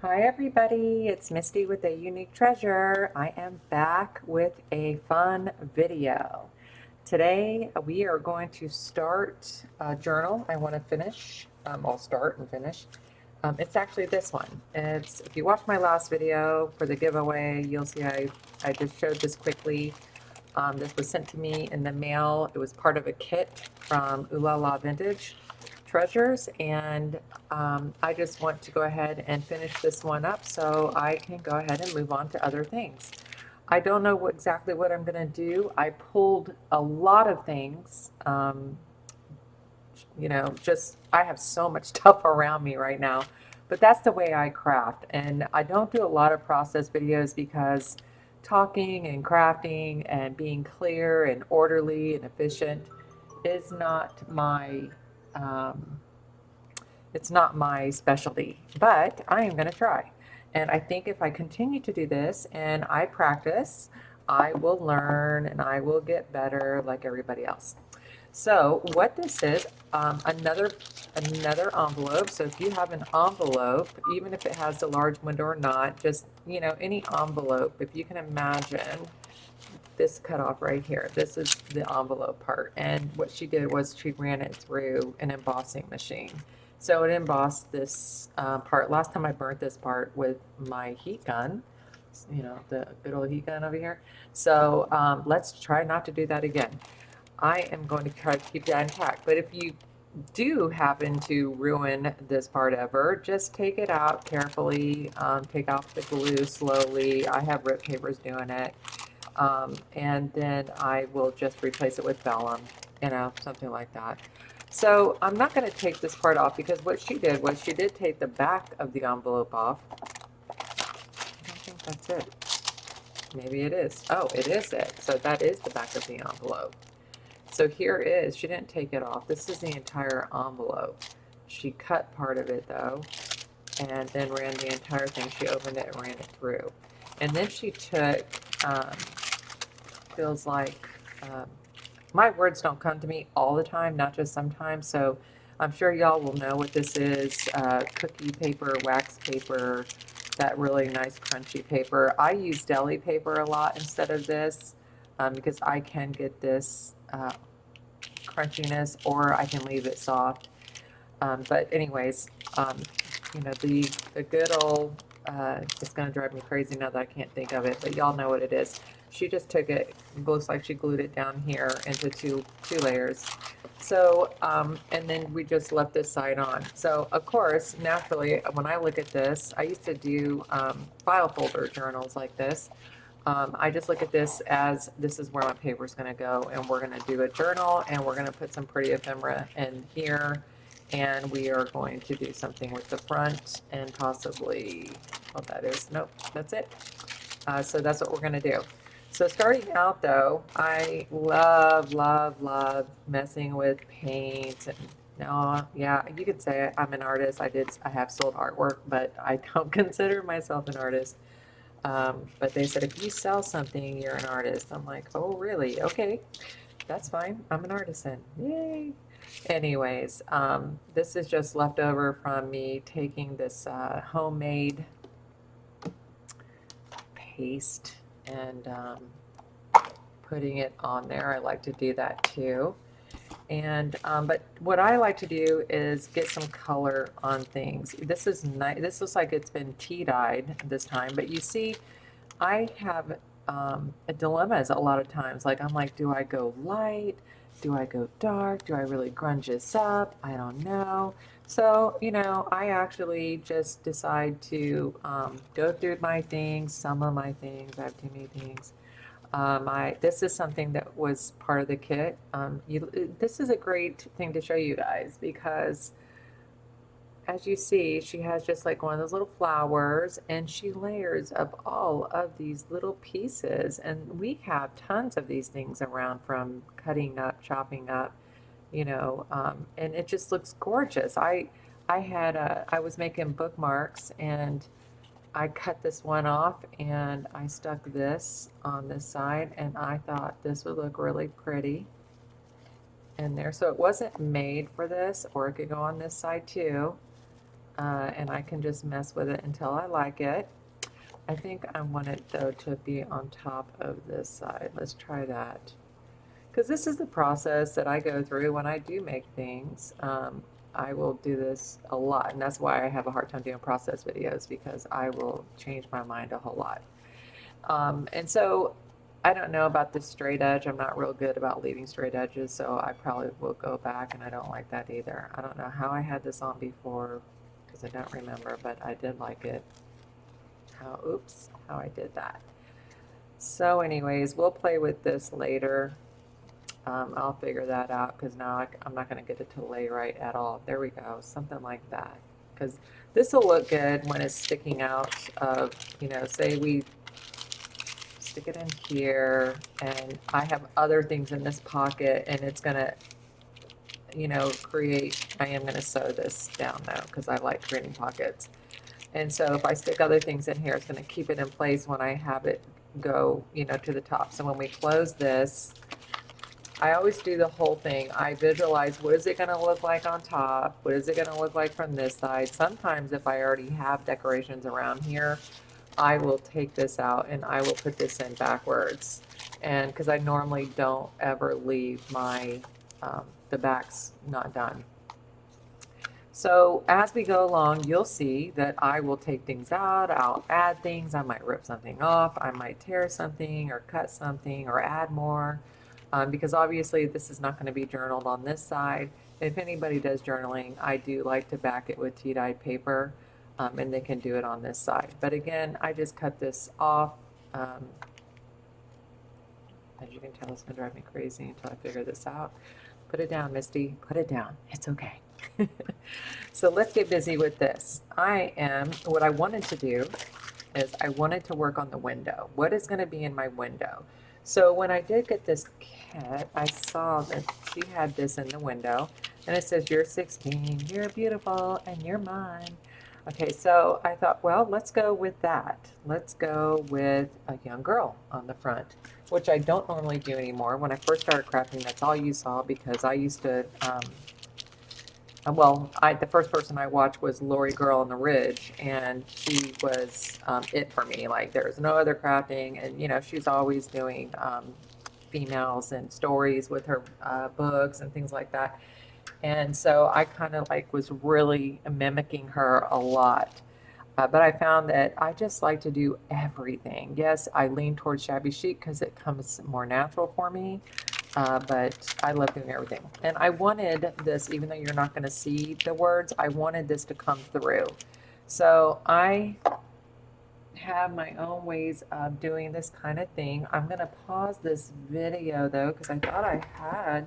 Hi everybody, it's Misty with a Unique Treasure. I am back with a fun video. Today we are going to start a journal I want to finish. I'll start and finish. It's actually this one. If you watched my last video for the giveaway, you'll see I just showed this quickly. This was sent to me in the mail. It was part of a kit from Ooh La La Vintage Treasures, and I just want to go ahead and finish this one up so I can go ahead and move on to other things. I don't know exactly what I'm going to do. I pulled a lot of things. Just I have so much stuff around me right now, but that's the way I craft. And I don't do a lot of process videos because talking and crafting and being clear and orderly and efficient is not my um, it's not my specialty, but I am going to try. And I think if I continue to do this and I practice, I will learn and I will get better like everybody else. So what this is, another envelope. So if you have an envelope, even if it has a large window or not, just, any envelope, if you can imagine this cut off right here, this is the envelope part. And what she did was she ran it through an embossing machine. So it embossed this part. Last time I burnt this part with my heat gun, the good old heat gun over here. So let's try not to do that again. I am going to try to keep that intact. But if you do happen to ruin this part ever, just take it out carefully. Take off the glue slowly. I have rip papers doing it. And then I will just replace it with vellum, something like that. So I'm not going to take this part off because what she did was she did take the back of the envelope off. I don't think that's it. Maybe it is. Oh, it is it. So that is the back of the envelope. So here is, she didn't take it off. This is the entire envelope. She cut part of it though, and then ran the entire thing. She opened it and ran it through. And then she took, feels like, um, my words don't come to me all the time, not just sometimes. So I'm sure y'all will know what this is. Cookie paper, wax paper, that really nice crunchy paper. I use deli paper a lot instead of this because I can get this crunchiness or I can leave it soft. But anyways, the good old, it's going to drive me crazy now that I can't think of it, but y'all know what it is. She just took it, looks like she glued it down here into two layers. So, and then we just left this side on. So, of course, naturally, when I look at this, I used to do file folder journals like this. I just look at this as this is where my paper is going to go, and we're going to do a journal, and we're going to put some pretty ephemera in here, and we are going to do something with the front and possibly, oh, that is, nope, that's it. So that's what we're going to do. So starting out though, I love, love, love messing with paint and no, yeah, you could say I'm an artist. I have sold artwork, but I don't consider myself an artist. But they said, if you sell something, you're an artist. I'm like, oh, really? Okay, that's fine. I'm an artisan. Yay. Anyways, this is just leftover from me taking this homemade paste and putting it on there. I like to do that too. And but what I like to do is get some color on things. This is nice. This looks like it's been tea dyed this time, but you see, I have a dilemma a lot of times. Like I'm like, do I go light? Do I go dark? Do I really grunge this up? I don't know. So, I actually just decide to go through my things, some of my things. I have too many things. This is something that was part of the kit. This is a great thing to show you guys because as you see, she has just like one of those little flowers and she layers up all of these little pieces. And we have tons of these things around from cutting up, chopping up, and it just looks gorgeous. I was making bookmarks and I cut this one off and I stuck this on this side and I thought this would look really pretty in there. So it wasn't made for this, or it could go on this side too. and I can just mess with it until I like it. I think I want it though to be on top of this side. Let's try that. Because this is the process that I go through when I do make things. I will do this a lot, and that's why I have a hard time doing process videos, because I will change my mind a whole lot. And so I don't know about this straight edge. I'm not real good about leaving straight edges, so I probably will go back, and I don't like that either. I don't know how I had this on before, because I don't remember, but I did like it. How I did that. So anyways, we'll play with this later. I'll figure that out, because now I'm not going to get it to lay right at all. There we go, something like that. Because this will look good when it's sticking out of, say we stick it in here, and I have other things in this pocket, and it's going to, I am going to sew this down though, because I like creating pockets. And so if I stick other things in here, it's going to keep it in place when I have it go, to the top. So when we close this, I always do the whole thing. I visualize, what is it going to look like on top? What is it going to look like from this side? Sometimes if I already have decorations around here, I will take this out and I will put this in backwards. And because I normally don't ever leave my, the backs not done. So as we go along, you'll see that I will take things out, I'll add things, I might rip something off, I might tear something or cut something or add more, because obviously this is not going to be journaled on this side. If anybody does journaling, I do like to back it with tea-dyed paper, and they can do it on this side. But again, I just cut this off. As you can tell, it's going to drive me crazy until I figure this out. Put it down, Misty. Put it down. It's okay. So let's get busy with this. What I wanted to do is I wanted to work on the window. What is going to be in my window? So when I did get this kit, I saw that she had this in the window, and it says, "You're 16, you're beautiful, and you're mine." Okay, so I thought, well, let's go with that. Let's go with a young girl on the front, which I don't normally do anymore. When I first started crafting, that's all you saw, because I used to, the first person I watched was Lori Girl on the Ridge, and she was it for me. Like, there's no other crafting, and she's always doing females and stories with her books and things like that. And so I kind of was really mimicking her a lot. But I found that I just like to do everything. Yes, I lean towards shabby chic because it comes more natural for me. But I love doing everything. And I wanted this, even though you're not going to see the words, I wanted this to come through. So I have my own ways of doing this kind of thing. I'm going to pause this video though, because I thought I had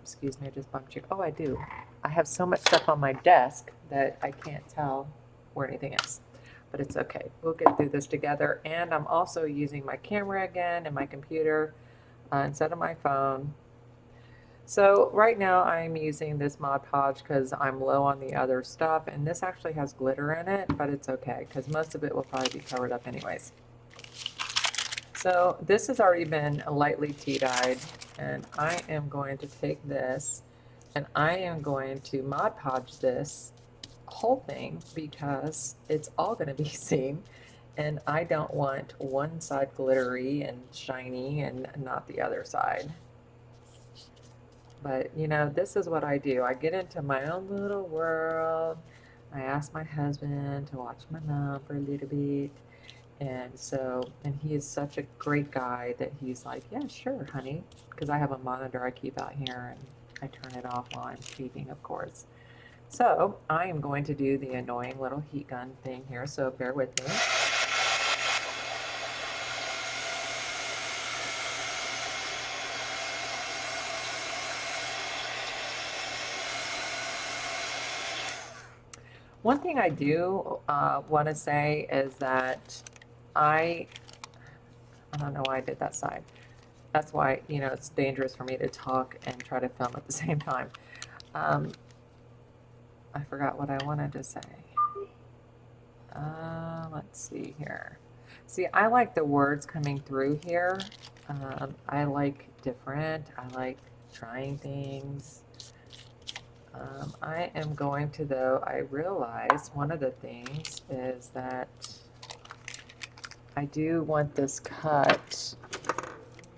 excuse me, I just bumped you. Oh, I do. I have so much stuff on my desk that I can't tell where anything is, but it's okay. We'll get through this together. And I'm also using my camera again and my computer instead of my phone. So right now I'm using this Mod Podge because I'm low on the other stuff, and this actually has glitter in it, but it's okay because most of it will probably be covered up anyways. So this has already been lightly tea-dyed, and I am going to take this and I am going to Mod Podge this whole thing because it's all going to be seen, and I don't want one side glittery and shiny and not the other side. But this is what I do. I get into my own little world. I ask my husband to watch my mom for a little bit. And he is such a great guy that he's like, "Yeah, sure, honey." Because I have a monitor I keep out here, and I turn it off while I'm speaking, of course. So I am going to do the annoying little heat gun thing here, so bear with me. One thing I do want to say is that I don't know why I did that side. That's why, it's dangerous for me to talk and try to film at the same time. I forgot what I wanted to say. Let's see here. See, I like the words coming through here. I like different. I like trying things. I am going to, though, I realize one of the things is that I do want this cut,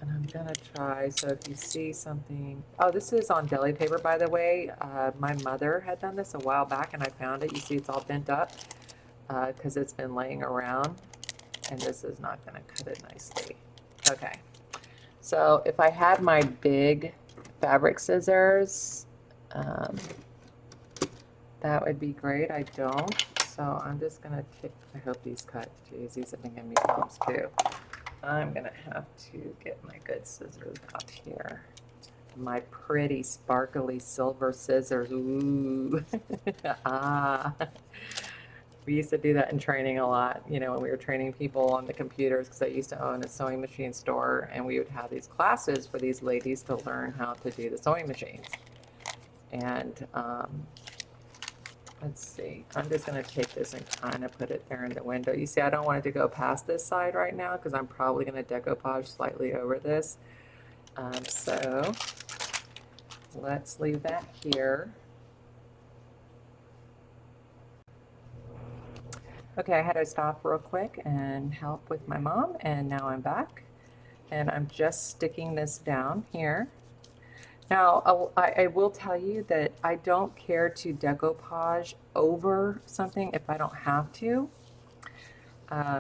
and I'm gonna try, so if you see something, oh, this is on deli paper, by the way. My mother had done this a while back, and I found it. You see it's all bent up because it's been laying around, and this is not gonna cut it nicely. Okay, so if I had my big fabric scissors, that would be great. I don't, so I'm just gonna take, I hope these cut. Geez, these have been giving me problems too. I'm gonna have to get my good scissors out here. My pretty sparkly silver scissors. Ooh. Ah. We used to do that in training a lot, you know, when we were training people on the computers, because I used to own a sewing machine store, and we would have these classes for these ladies to learn how to do the sewing machines. And let's see, I'm just going to take this and kind of put it there in the window. You see, I don't want it to go past this side right now because I'm probably going to decoupage slightly over this. So let's leave that here. Okay, I had to stop real quick and help with my mom, and now I'm back. And I'm just sticking this down here. Now, I will tell you that I don't care to decoupage over something if I don't have to,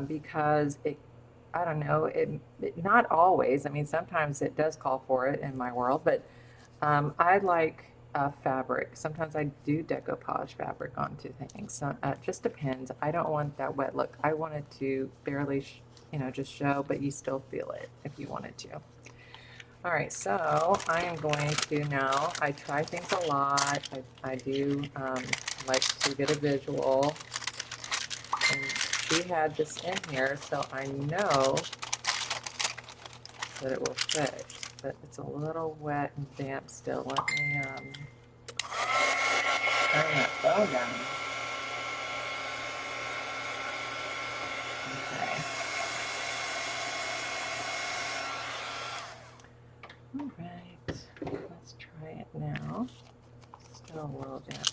because I don't know, not always. I mean, sometimes it does call for it in my world, but I like fabric. Sometimes I do decoupage fabric onto things. So it just depends. I don't want that wet look. I want it to barely, just show, but you still feel it if you wanted to. All right, so I am going to now, I try things a lot. I do like to get a visual. And she had this in here, so I know that it will fit. But it's a little wet and damp still. Let me turn that bow down. Okay. All right, let's try it now. Still a little damp.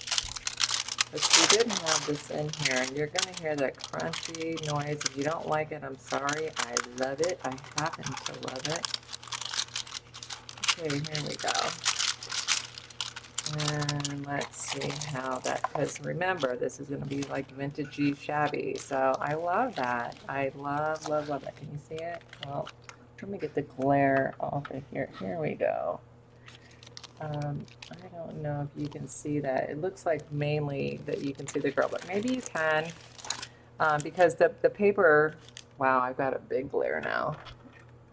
But she didn't have this in here, and you're going to hear that crunchy noise. If you don't like it, I'm sorry. I love it. I happen to love it. Okay, here we go. And let's see how that, because remember, this is going to be like vintagey shabby. So I love that. I love, love, love it. Can you see it? Well, let me get the glare off of here. Here we go. I don't know if you can see that. It looks like mainly that you can see the girl, but maybe you can, because the paper, wow, I've got a big glare now.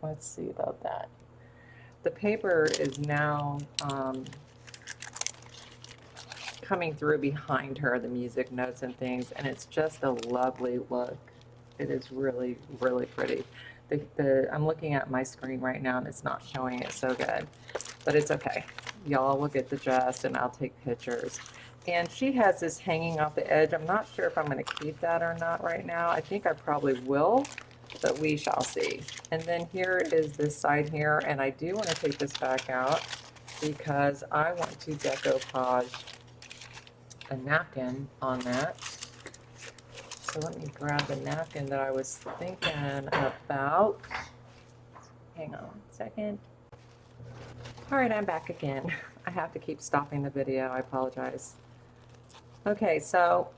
Let's see about that. The paper is now coming through behind her, the music notes and things, and it's just a lovely look. It is really, really pretty. I'm looking at my screen right now, and it's not showing it so good, but it's okay. Y'all will get the gist, and I'll take pictures. And she has this hanging off the edge. I'm not sure if I'm going to keep that or not right now. I think I probably will, but we shall see. And then here is this side here, and I do want to take this back out because I want to decoupage a napkin on that. So let me grab the napkin that I was thinking about. Hang on a second. All right, I'm back again. I have to keep stopping the video. I apologize. Okay, so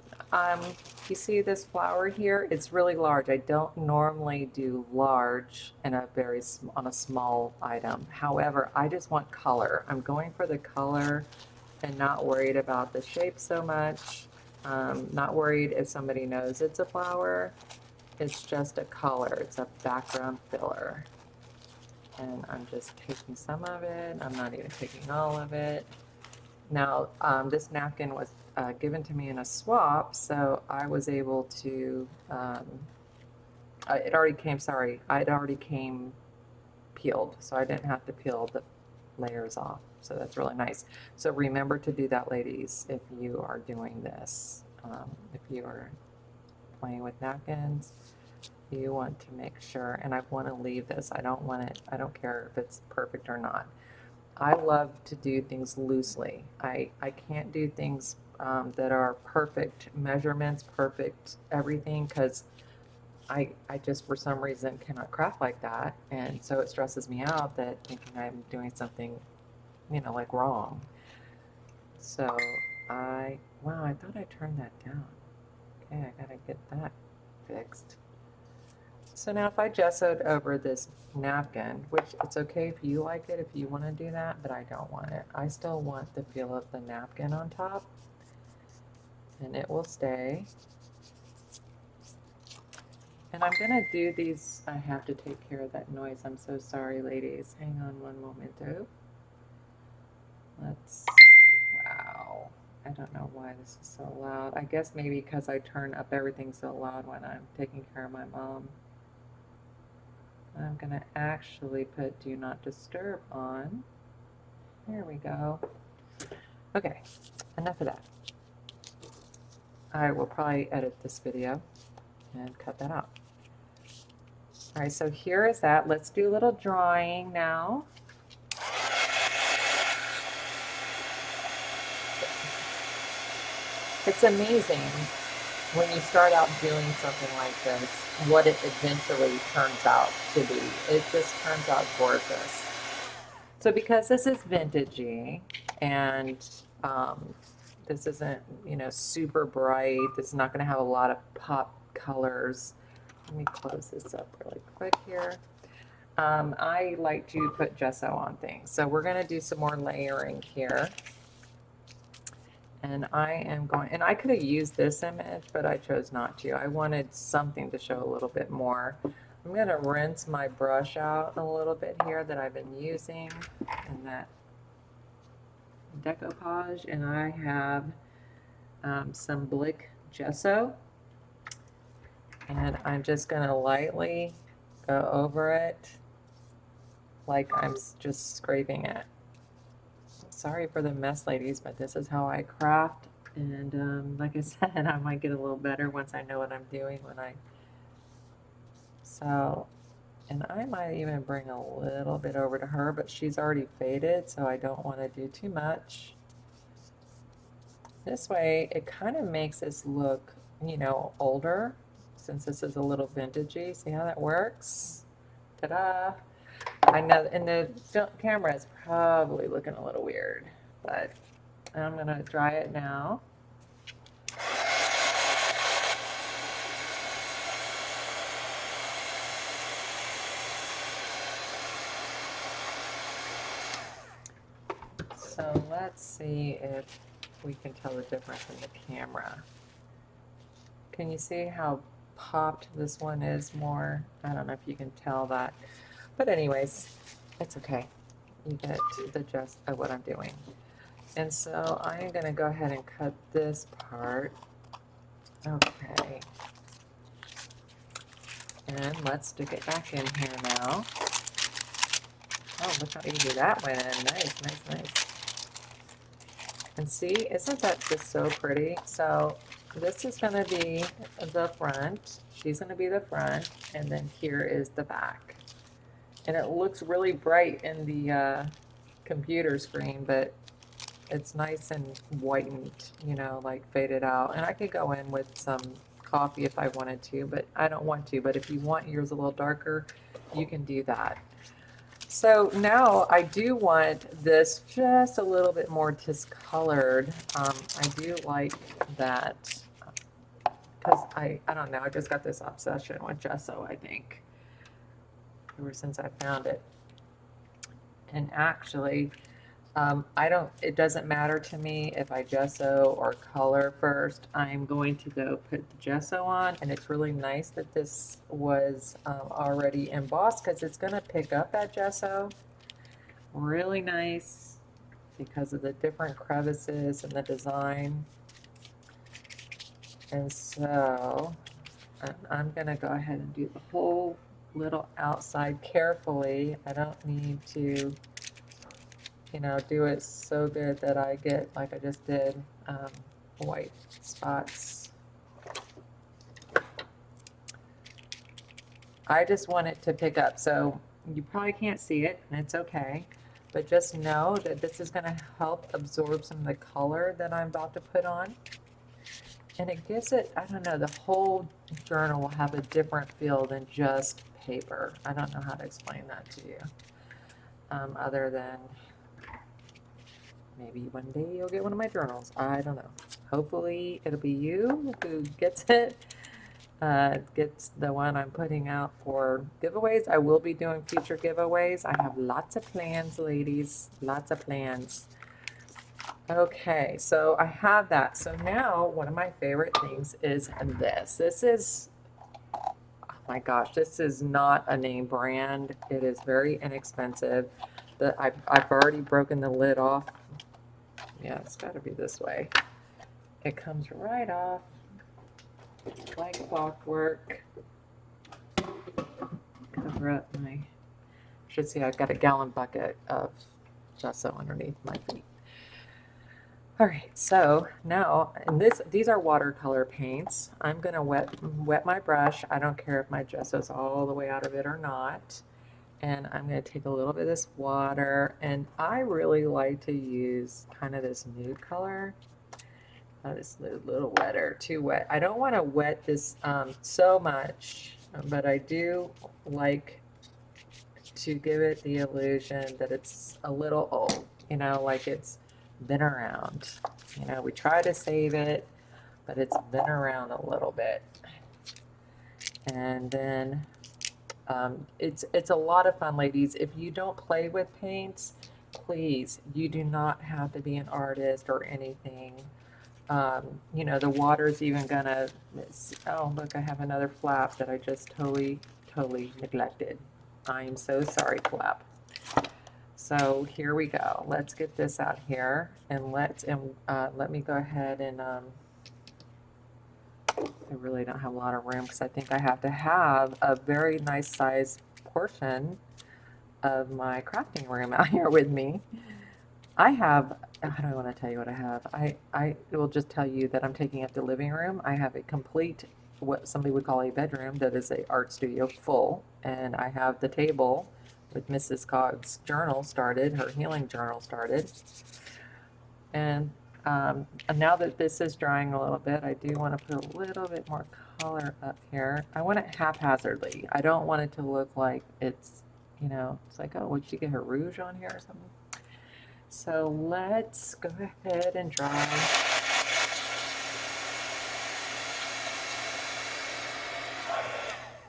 you see this flower here? It's really large. I don't normally do large in on a small item. However, I just want color. I'm going for the color and not worried about the shape so much. Not worried if somebody knows it's a flower. It's just a color. It's a background filler. And I'm just taking some of it. I'm not even taking all of it. Now, this napkin was given to me in a swap, so I was able to, it already came peeled, so I didn't have to peel the layers off. So that's really nice. So remember to do that, ladies, if you are doing this. If you are playing with napkins, you want to make sure, and I want to leave this. I don't want it, I don't care if it's perfect or not. I love to do things loosely. I can't do things that are perfect measurements, perfect everything, because I just for some reason cannot craft like that. And so it stresses me out that thinking I'm doing something, like wrong. So wow, I thought I turned that down. Okay, I gotta get that fixed. So now if I gessoed over this napkin, which it's okay if you like it, if you want to do that, but I don't want it. I still want the feel of the napkin on top, and it will stay. And I'm gonna do these, I have to take care of that noise. I'm so sorry, ladies. Hang on one momento. Wow. I don't know why this is so loud. I guess maybe because I turn up everything so loud when I'm taking care of my mom. I'm gonna actually put do not disturb on. There we go. Okay, enough of that. I will probably edit this video and cut that out. All right, so here is that. Let's do a little drawing now. It's amazing when you start out doing something like this, what it eventually turns out to be. It just turns out gorgeous. So because this is vintagey and this isn't, super bright, this is not going to have a lot of pop colors. Let me close this up really quick here. I like to put gesso on things. So we're going to do some more layering here. And I am going, and I could have used this image, but I chose not to. I wanted something to show a little bit more. I'm going to rinse my brush out a little bit here that I've been using in that decoupage. And I have some Blick gesso. And I'm just going to lightly go over it like I'm just scraping it. Sorry for the mess, ladies, but this is how I craft. And like I said, I might get a little better once I know what I'm doing and I might even bring a little bit over to her, but she's already faded, so I don't want to do too much. This way, it kind of makes this look, older, since this is a little vintagey. See how that works? Ta-da! I know in the camera it's probably looking a little weird, but I'm going to dry it now. So let's see if we can tell the difference in the camera. Can you see how popped this one is more? I don't know if you can tell that. But anyways, it's okay. You get the gist of what I'm doing. And so I'm going to go ahead and cut this part. Okay. And let's stick it back in here now. Oh, look how easy that went in. Nice, nice, nice. And see, isn't that just so pretty? So this is going to be the front. She's going to be the front. And then here is the back. And it looks really bright in the computer screen, but it's nice and whitened, like faded out. And I could go in with some coffee if I wanted to, but I don't want to. But if you want yours a little darker, you can do that. So now I do want this just a little bit more discolored. I do like that because I don't know, I just got this obsession with gesso, I think, ever since I found it. And actually, it doesn't matter to me if I gesso or color first. I'm going to go put the gesso on, and it's really nice that this was already embossed because it's going to pick up that gesso. Really nice because of the different crevices and the design. And so I'm going to go ahead and do the whole little outside carefully. I don't need to do it so good that I get, like I just did, white spots. I just want it to pick up. So you probably can't see it, and it's okay. but just know that this is going to help absorb some of the color that I'm about to put on. And it gives it, I don't know, the whole journal will have a different feel than just paper. I don't know how to explain that to you, other than maybe one day you'll get one of my journals. I don't know. Hopefully it'll be you who gets it. Gets the one I'm putting out for giveaways. I will be doing future giveaways. I have lots of plans, ladies. Lots of plans. Okay, so I have that. So now one of my favorite things is this. This is, oh my gosh, this is not a name brand. It is very inexpensive. I've already broken the lid off. Yeah, it's got to be this way. It comes right off like clockwork. Cover up my, should see I've got a gallon bucket of gesso underneath my feet. All right, so now, and these are watercolor paints. I'm gonna wet my brush. I don't care if my gesso's all the way out of it or not. And I'm gonna take a little bit of this water, and I really like to use kind of this nude color. This a little wetter, too wet. I don't want to wet this so much, but I do like to give it the illusion that it's a little old, you know, like it's been around. You know, we try to save it, but it's been around a little bit. And then it's a lot of fun, ladies. If you don't play with paints, please, you do not have to be an artist or anything. You know, the water's even gonna, oh, look, I have another flap that I just totally neglected. I'm so sorry, flap. So here we go. Let's get this out here, and let me go ahead and, I really don't have a lot of room because I think I have to have a very nice size portion of my crafting room out here with me. I have, how do I want to tell you what I have? I will just tell you that I'm taking up the living room. I have a complete, what somebody would call a bedroom that is a art studio full. And I have the table with Mrs. Cogg's journal started, her healing journal started. And now that this is drying a little bit, I do want to put a little bit more color up here. I want it haphazardly. I don't want it to look like it's, you know, it's like, oh, would she get her rouge on here or something? So let's go ahead and dry.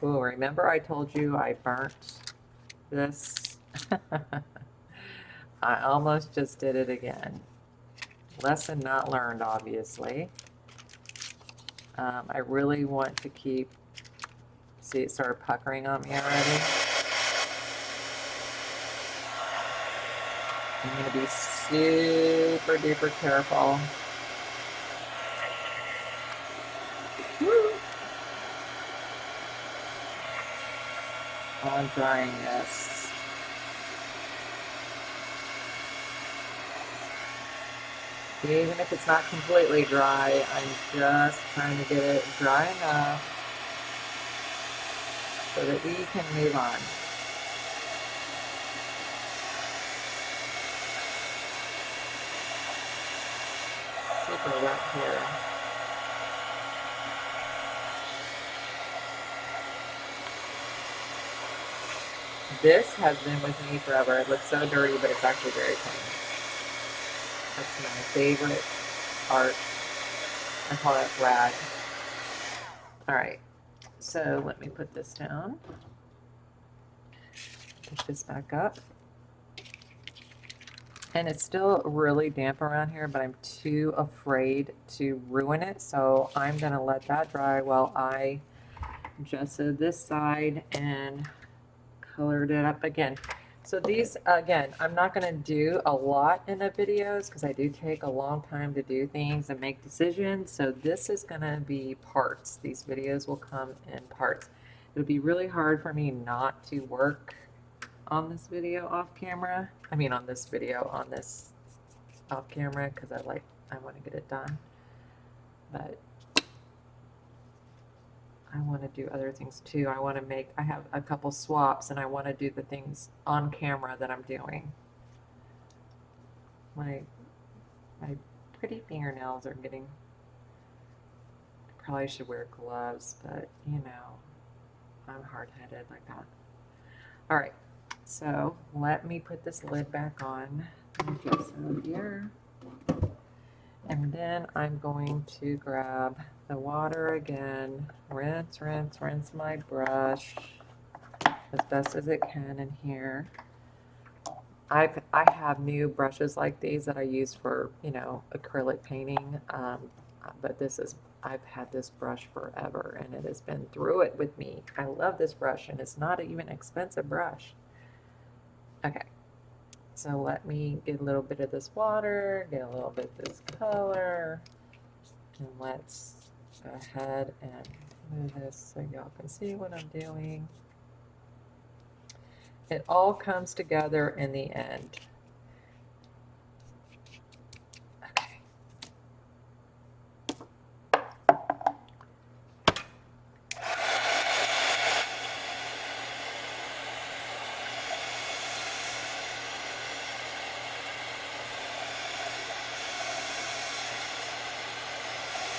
Oh, remember I told you I burnt this? I almost just did it again. Lesson not learned, obviously. I really want to keep, see it started puckering on me already. I'm going to be super duper careful. Woo. On drying this. Even if it's not completely dry, I'm just trying to get it dry enough so that we can move on. Super wet here. This has been with me forever. It looks so dirty, but it's actually very clean. That's my favorite art. I call it rag. All right, so let me put this down. Pick this back up. And it's still really damp around here, but I'm too afraid to ruin it. So I'm gonna let that dry while I gessoed this side and colored it up again. So these, again, I'm not going to do a lot in the videos because I do take a long time to do things and make decisions. So this is going to be parts. These videos will come in parts. It would be really hard for me not to work on this video off camera. I mean on this video, on this off camera, because I want to get it done. But I want to do other things too. I have a couple swaps and I want to do the things on camera that I'm doing. My pretty fingernails are getting, probably should wear gloves, but you know, I'm hard-headed like that. All right, so let me put this lid back on my gesso here. And then I'm going to grab the water again, rinse, rinse, rinse my brush as best as it can in here. I have new brushes like these that I use for, you know, acrylic painting, but I've had this brush forever and it has been through it with me. I love this brush and it's not even an expensive brush. Okay, so let me get a little bit of this water, get a little bit of this color, and let's go ahead and move this so y'all can see what I'm doing. It all comes together in the end. Okay.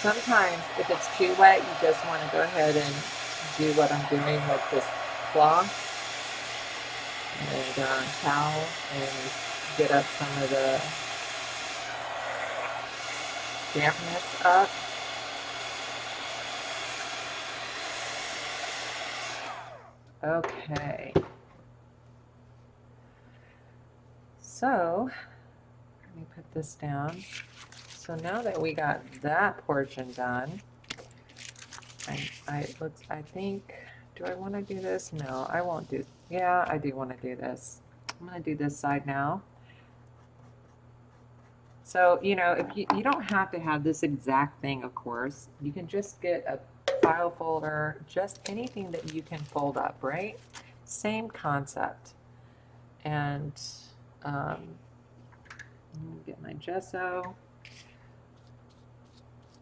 Sometimes if it's too wet, you just want to go ahead and do what I'm doing with this cloth and towel and get up some of the dampness up. Okay. So let me put this down. So now that we got that portion done, I think, do I want to do this? No, I won't do, yeah, I do want to do this. I'm going to do this side now. So, you know, if you don't have to have this exact thing, of course, you can just get a file folder, just anything that you can fold up, right? Same concept. And let me get my gesso.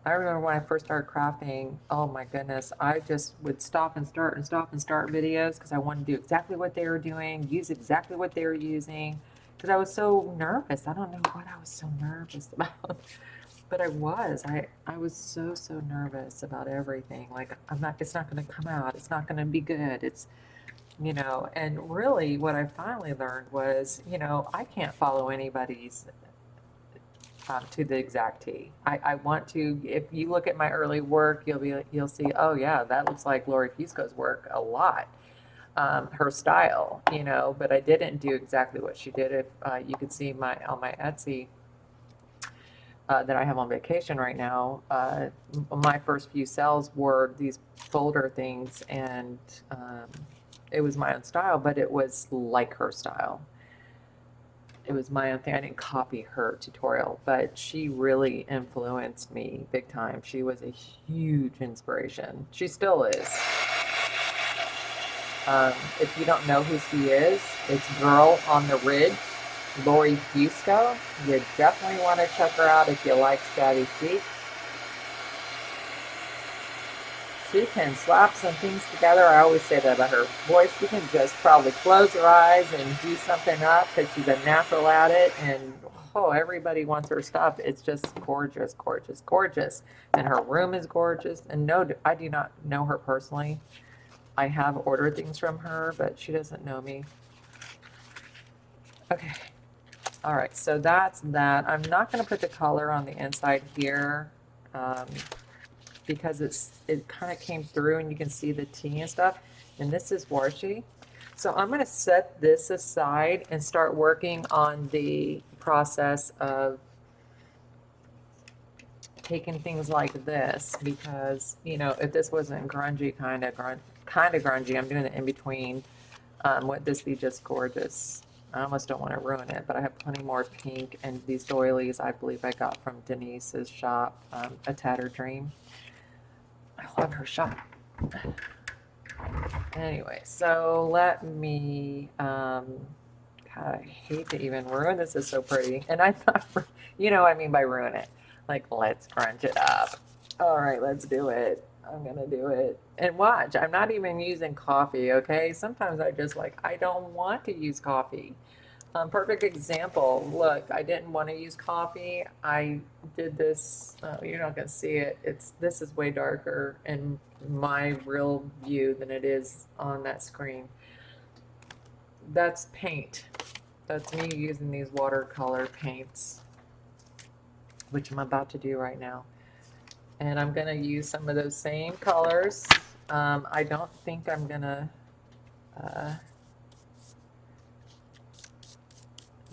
I remember when I first started crafting, oh my goodness, I just would stop and start videos because I wanted to do exactly what they were doing, use exactly what they were using, because I was so nervous. I don't know what I was so nervous about, but I was so nervous about everything. Like, it's not going to come out. It's not going to be good. It's, you know, and really what I finally learned was, you know, I can't follow anybody's to the exact T. I want to, if you look at my early work, you'll see, oh yeah, that looks like Lori Fusco's work a lot. Her style, you know, but I didn't do exactly what she did. If you could see on my Etsy that I have on vacation right now, my first few sales were these folder things, and it was my own style, but it was like her style. It was my own thing. I didn't copy her tutorial, but she really influenced me big time. She was a huge inspiration. She still is. If you don't know who she is, it's Girl on the Ridge, Lori Fusco. You definitely want to check her out if you like Scatty Chic. She can slap some things together. I always say that about her voice. She can just probably close her eyes and do something up because she's a natural at it. And oh, everybody wants her stuff. It's just gorgeous, gorgeous, gorgeous. And her room is gorgeous. And no, I do not know her personally. I have ordered things from her, but she doesn't know me. Okay. All right, so that's that. I'm not going to put the color on the inside here. Because it kind of came through and you can see the tea and stuff. And this is washi. So I'm going to set this aside and start working on the process of taking things like this, because, you know, if this wasn't grungy, kind of grungy, I'm doing it in between. What this be just gorgeous. I almost don't want to ruin it, but I have plenty more pink, and these doilies I believe I got from Denise's shop, A Tattered Dream. I love her shop. Anyway, so let me, God, I hate to even ruin this. Is so pretty. And I thought, you know what I mean by ruin it. Like, let's crunch it up. All right, let's do it. I'm going to do it. And watch, I'm not even using coffee, okay? Sometimes I just I don't want to use coffee. Perfect example. Look, I didn't want to use coffee. I did this. You're not going to see it. This is way darker in my real view than it is on that screen. That's paint. That's me using these watercolor paints, which I'm about to do right now. And I'm going to use some of those same colors. I don't think I'm going to,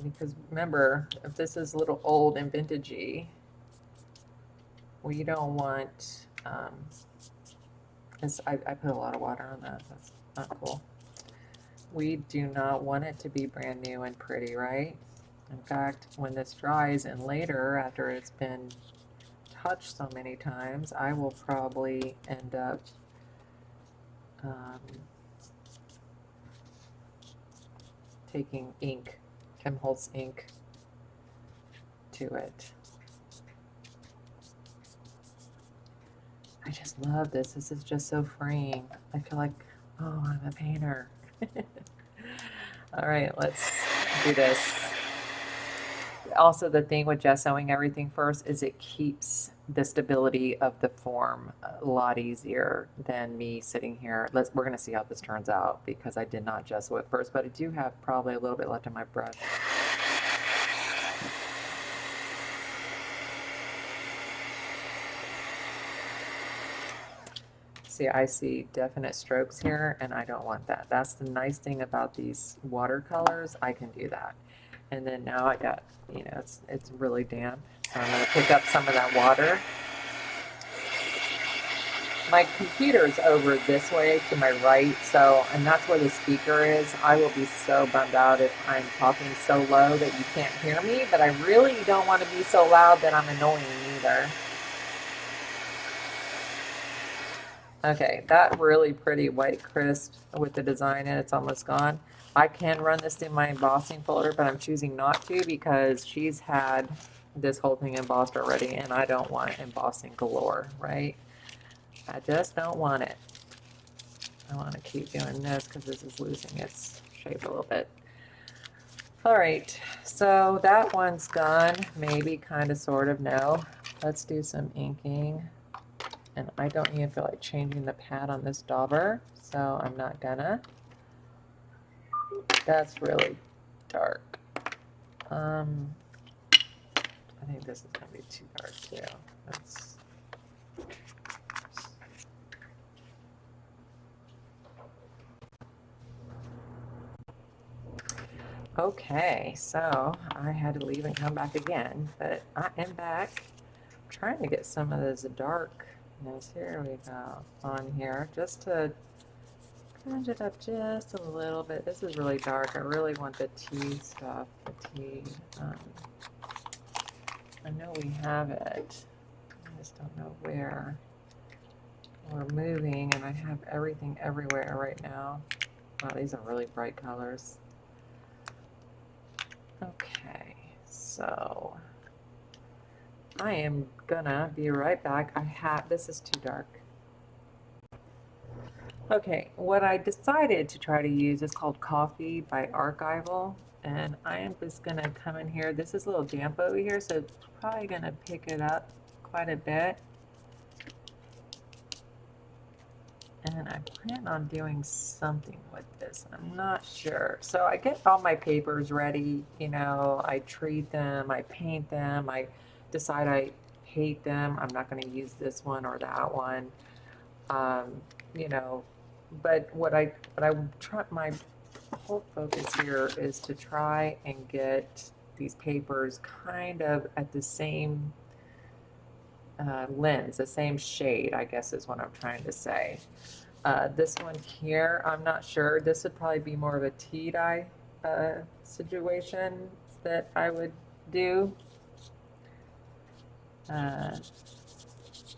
because remember, if this is a little old and vintagey, we don't want, I put a lot of water on that. That's not cool. We do not want it to be brand new and pretty, right? In fact, when this dries and later, after it's been touched so many times, I will probably end up taking ink, Tim Holtz ink, to it. I just love this. This is just so freeing. I feel like, oh, I'm a painter. All right, let's do this. Also, the thing with gessoing everything first is it keeps the stability of the form a lot easier than me sitting here. We're going to see how this turns out because I did not gesso it first, but I do have probably a little bit left in my brush. See, I see definite strokes here, and I don't want that. That's the nice thing about these watercolors. I can do that. And then now I got, you know, it's really damp, so I'm going to pick up some of that water. My computer's over this way to my right, so, and that's where the speaker is. I will be so bummed out if I'm talking so low that you can't hear me, but I really don't want to be so loud that I'm annoying either. Okay, that really pretty white crisp with the design in it's almost gone. I can run this in my embossing folder, but I'm choosing not to because she's had this whole thing embossed already, and I don't want embossing galore, right? I just don't want it. I want to keep doing this because this is losing its shape a little bit. All right, so that one's done. Maybe, kind of, sort of, no. Let's do some inking. And I don't even feel like changing the pad on this dauber, so I'm not gonna. That's really dark. I think this is gonna be too dark too. That's... Okay, so I had to leave and come back again, but I am back. I'm trying to get some of this darkness, here we go, on here, just to punch it up just a little bit. This is really dark. I really want the tea stuff, the tea. I know we have it. I just don't know where. We're moving, and I have everything everywhere right now. Wow, these are really bright colors. Okay, so I am gonna be right back. This is too dark. Okay, what I decided to try to use is called Coffee by Archival, and I am just gonna come in here. This is a little damp over here, so it's probably gonna pick it up quite a bit. And I plan on doing something with this. I'm not sure. So I get all my papers ready, you know, I treat them, I paint them, I decide I hate them. I'm not going to use this one or that one. You know, but my whole focus here is to try and get these papers kind of at the same lens, the same shade, I guess is what I'm trying to say. This one here, I'm not sure. This would probably be more of a tea dye situation that I would do.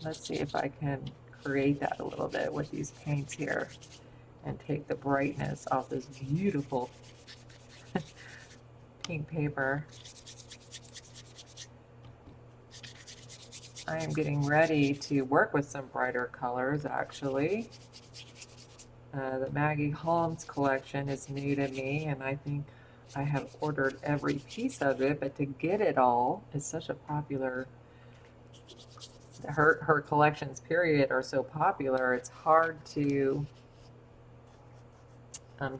Let's see if I can create that a little bit with these paints here and take the brightness off this beautiful pink paper. I am getting ready to work with some brighter colors, actually. The Maggie Holmes collection is new to me, and I think I have ordered every piece of it, but to get it all is such a popular, her collections period are so popular, it's hard to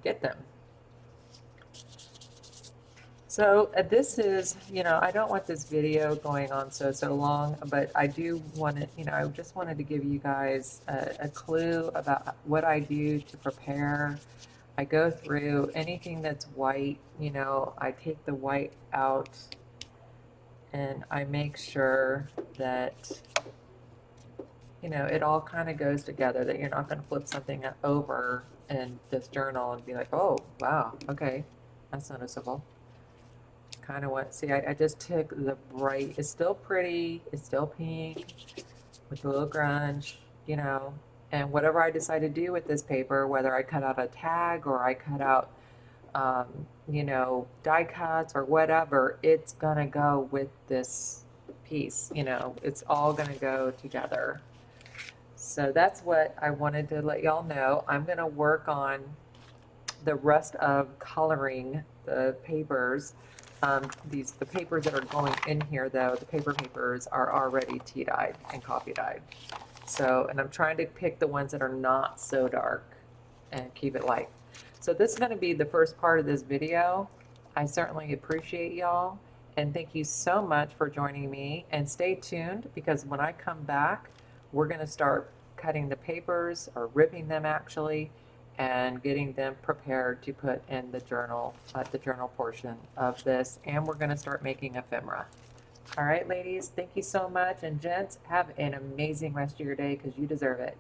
get them. So this is, I don't want this video going on so long, but I do want to, I just wanted to give you guys a clue about what I do to prepare. I go through anything that's white, I take the white out and I make sure that, it all kind of goes together, that you're not going to flip something over in this journal and be like, oh, wow, okay, that's noticeable. Kind of what, see, I just took the bright, it's still pretty, it's still pink with a little grunge, and whatever I decide to do with this paper, whether I cut out a tag or I cut out, die cuts or whatever, it's gonna go with this piece, it's all gonna go together. So that's what I wanted to let y'all know. I'm gonna work on the rest of coloring the papers. The papers that are going in here, though, the paper papers are already tea dyed and coffee dyed. So, and I'm trying to pick the ones that are not so dark and keep it light. So this is going to be the first part of this video. I certainly appreciate y'all, and thank you so much for joining me. And stay tuned, because when I come back, we're going to start cutting the papers, or ripping them actually, and getting them prepared to put in the journal portion of this. And we're going to start making ephemera. All right, ladies, thank you so much. And gents, have an amazing rest of your day, because you deserve it.